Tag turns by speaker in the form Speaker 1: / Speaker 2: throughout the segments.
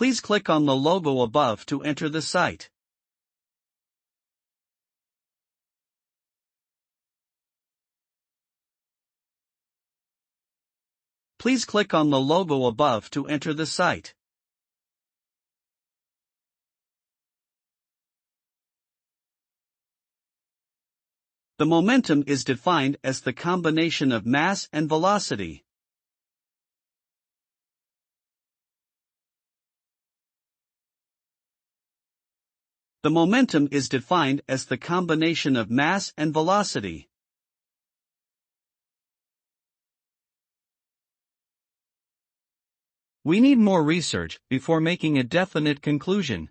Speaker 1: Please click on the logo above to enter the site. Please click on the logo above to enter the site. The momentum is defined as the combination of mass and velocity. The momentum is defined as the combination of mass and velocity. We need more research before making a definite conclusion.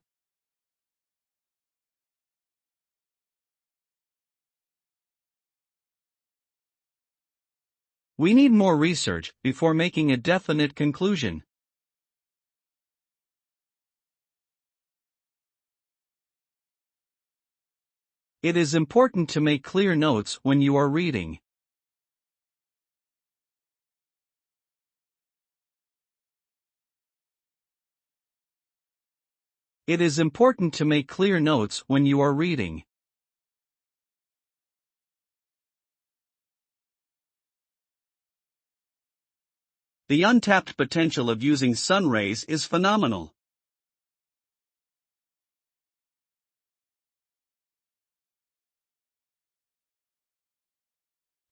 Speaker 1: We need more research before making a definite conclusion. It is important to make clear notes when you are reading. It is important to make clear notes when you are reading. The untapped potential of using sun rays is phenomenal.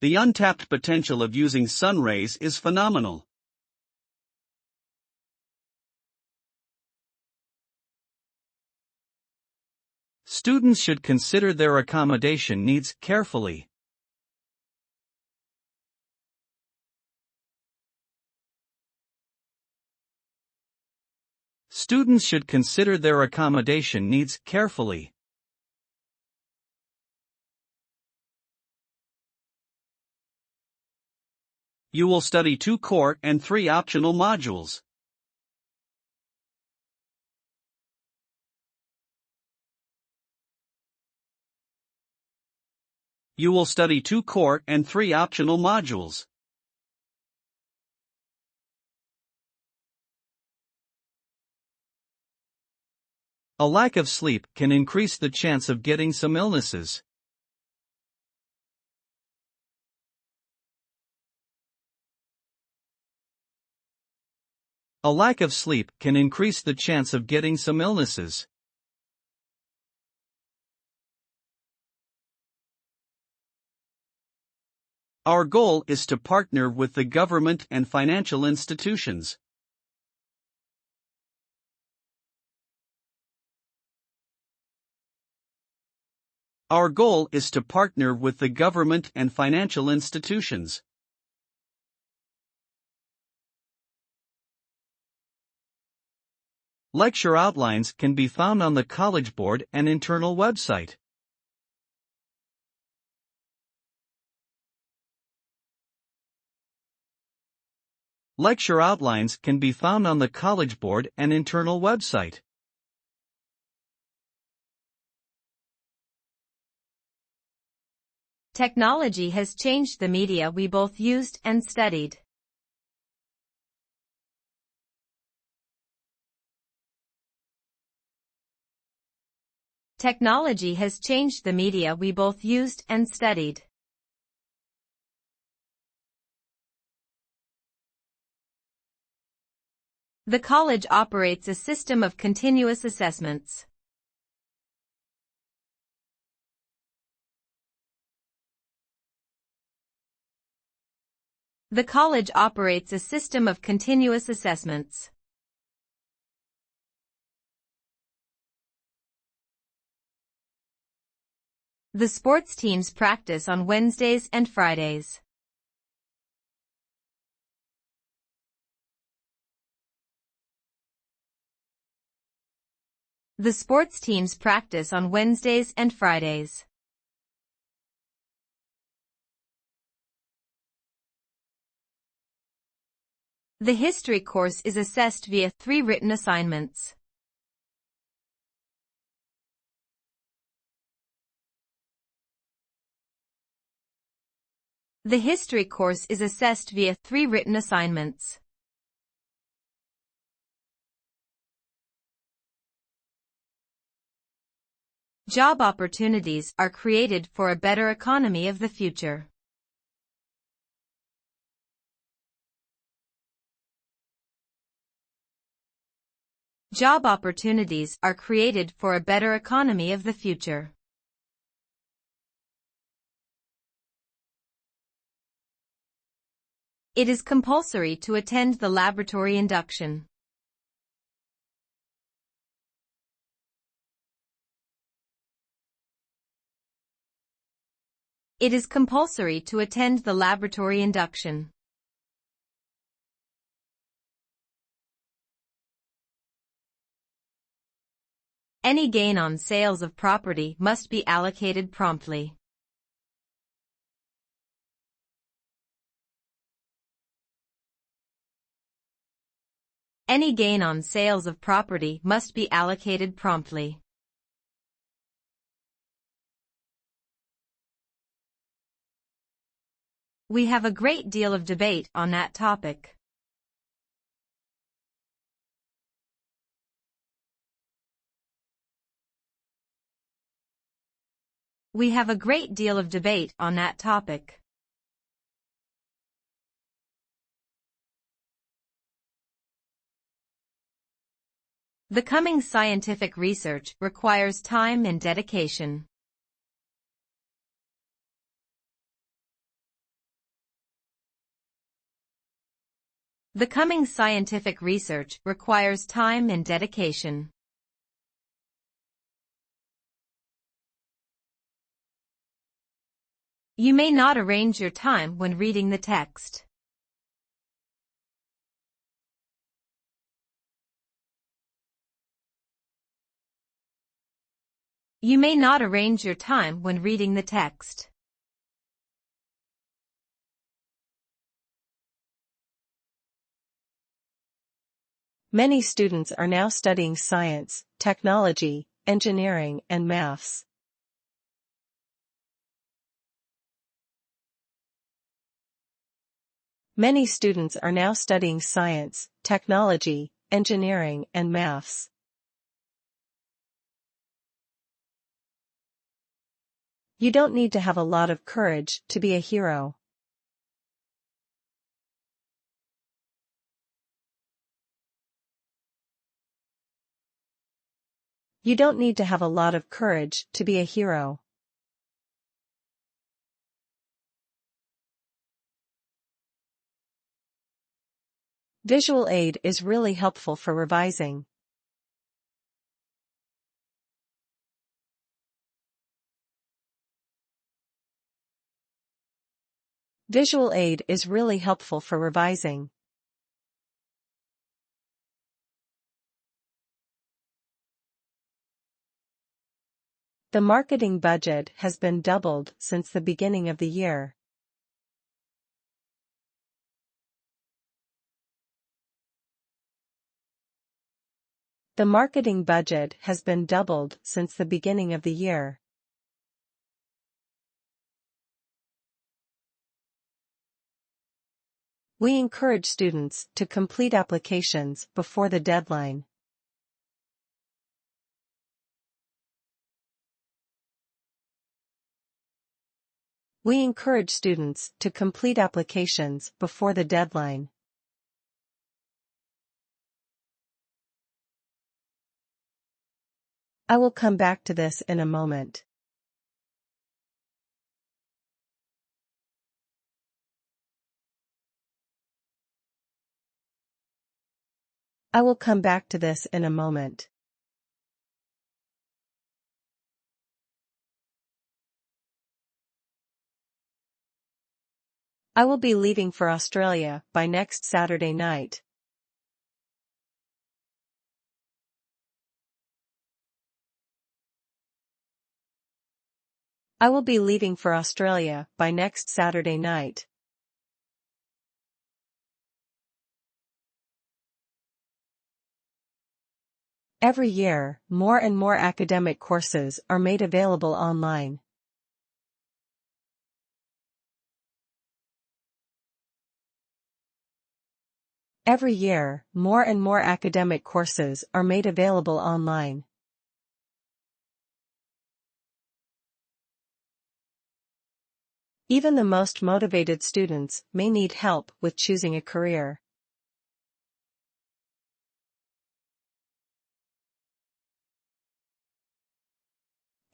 Speaker 1: The untapped potential of using sun rays is phenomenal. Students should consider their accommodation needs carefully. Students should consider their accommodation needs carefully. You will study 2 core and 3 optional modules. You will study 2 core and 3 optional modules. A lack of sleep can increase the chance of getting some illnesses. A lack of sleep can increase the chance of getting some illnesses. Our goal is to partner with the government and financial institutions. Our goal is to partner with the government and financial institutions. Lecture outlines can be found on the College Board and internal website. Lecture outlines can be found on the College Board and internal website.
Speaker 2: Technology has changed the media we both used and studied. Technology has changed the media we both used and studied. The college operates a system of continuous assessments. The college operates a system of continuous assessments. The sports teams practice on Wednesdays and Fridays. The sports teams practice on Wednesdays and Fridays. The history course is assessed via 3 written assignments. The history course is assessed via 3 written assignments. Job opportunities are created for a better economy of the future. Job opportunities are created for a better economy of the future. It is compulsory to attend the laboratory induction. It is compulsory to attend the laboratory induction. Any gain on sales of property must be allocated promptly. Any gain on sales of property must be allocated promptly. We have a great deal of debate on that topic. We have a great deal of debate on that topic. The coming scientific research requires time and dedication. The coming scientific research requires time and dedication. You may not arrange your time when reading the text. You may not arrange your time when reading the text.
Speaker 3: Many students are now studying science, technology, engineering, and maths. Many students are now studying science, technology, engineering, and maths. You don't need to have a lot of courage to be a hero. You don't need to have a lot of courage to be a hero. Visual aid is really helpful for revising. Visual aid is really helpful for revising. The marketing budget has been doubled since the beginning of the year. The marketing budget has been doubled since the beginning of the year. We encourage students to complete applications before the deadline. We encourage students to complete applications before the deadline. I will come back to this in a moment. I will come back to this in a moment. I will be leaving for Australia by next Saturday night. I will be leaving for Australia by next Saturday night. Every year, more and more academic courses are made available online. Every year, more and more academic courses are made available online. Even the most motivated students may need help with choosing a career.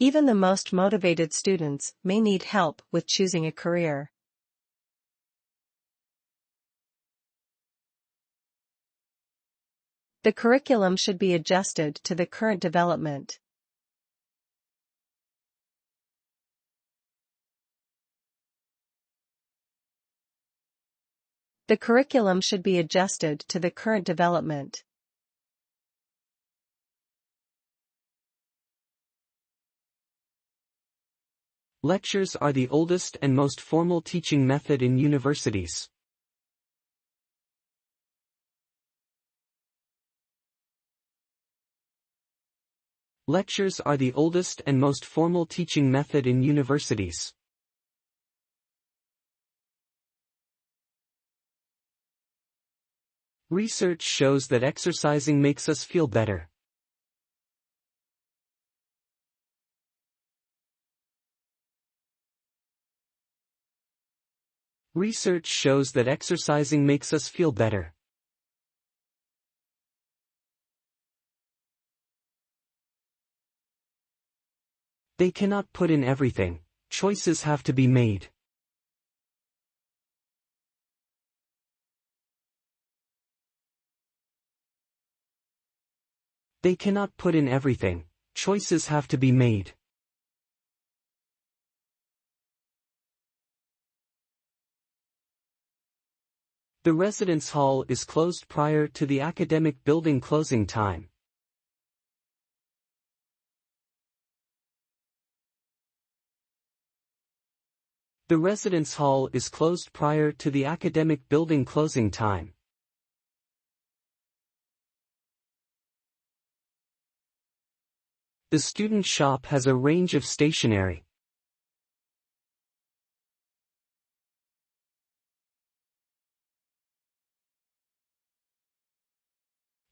Speaker 3: Even the most motivated students may need help with choosing a career. The curriculum should be adjusted to the current development. The curriculum should be adjusted to the current development.
Speaker 4: Lectures are the oldest and most formal teaching method in universities. Lectures are the oldest and most formal teaching method in universities. Research shows that exercising makes us feel better. Research shows that exercising makes us feel better. They cannot put in everything. Choices have to be made. They cannot put in everything. Choices have to be made. The residence hall is closed prior to the academic building closing time. The residence hall is closed prior to the academic building closing time. The student shop has a range of stationery.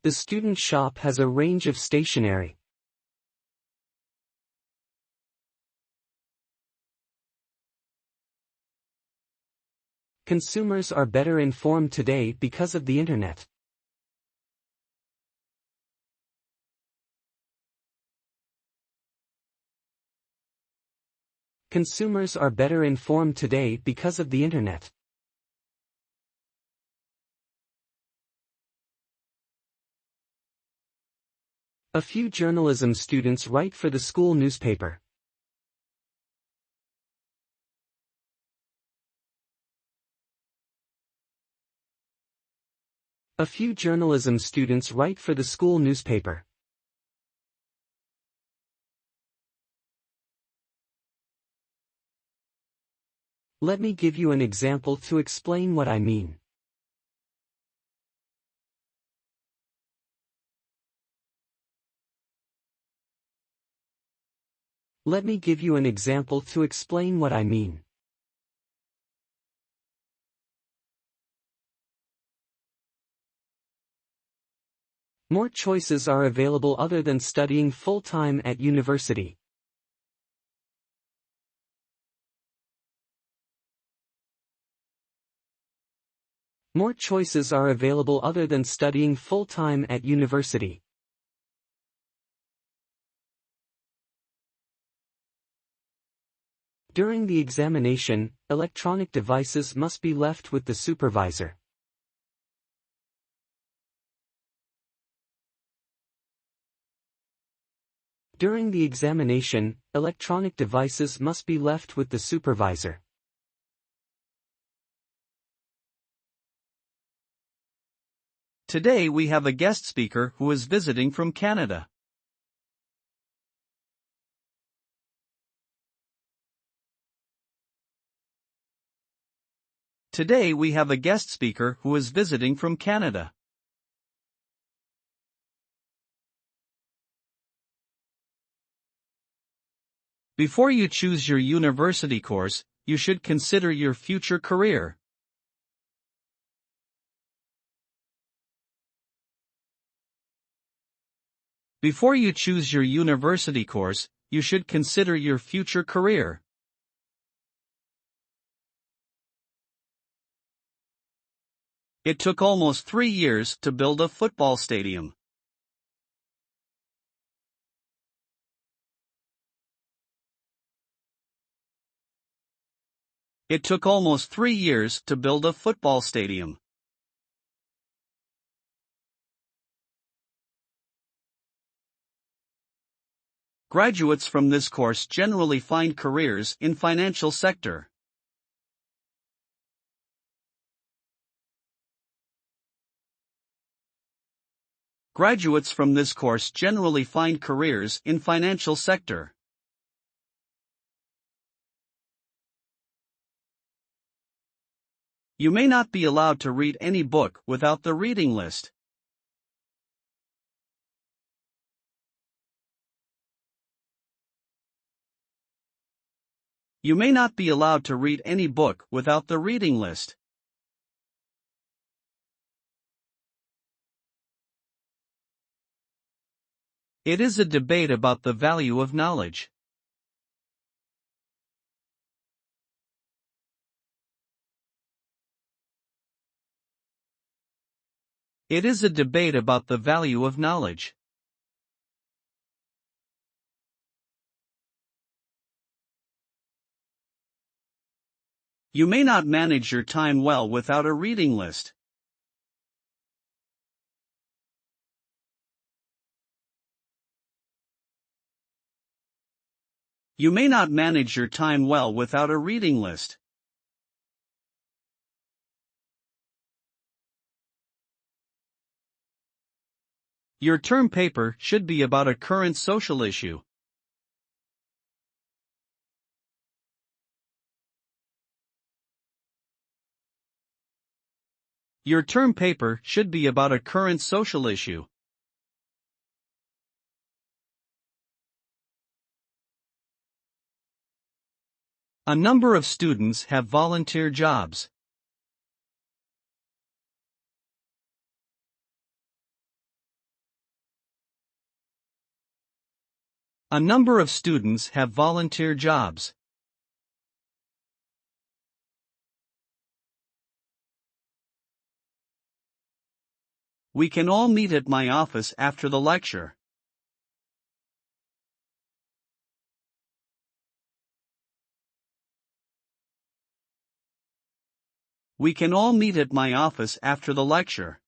Speaker 4: The student shop has a range of stationery. Consumers are better informed today because of the Internet. Consumers are better informed today because of the Internet. A few journalism students write for the school newspaper. A few journalism students write for the school newspaper. Let me give you an example to explain what I mean. Let me give you an example to explain what I mean. More choices are available other than studying full-time at university. More choices are available other than studying full-time at university. During the examination, electronic devices must be left with the supervisor. During the examination, electronic devices must be left with the supervisor.
Speaker 1: Today we have a guest speaker who is visiting from Canada. Today we have a guest speaker who is visiting from Canada. Before you choose your university course, you should consider your future career. Before you choose your university course, you should consider your future career. It took almost 3 years to build a football stadium. It took almost 3 years to build a football stadium. Graduates from this course generally find careers in financial sector. Graduates from this course generally find careers in financial sector. You may not be allowed to read any book without the reading list. You may not be allowed to read any book without the reading list. It is a debate about the value of knowledge. It is a debate about the value of knowledge. You may not manage your time well without a reading list. You may not manage your time well without a reading list. Your term paper should be about a current social issue. Your term paper should be about a current social issue. A number of students have volunteer jobs. A number of students have volunteer jobs. We can all meet at my office after the lecture. We can all meet at my office after the lecture.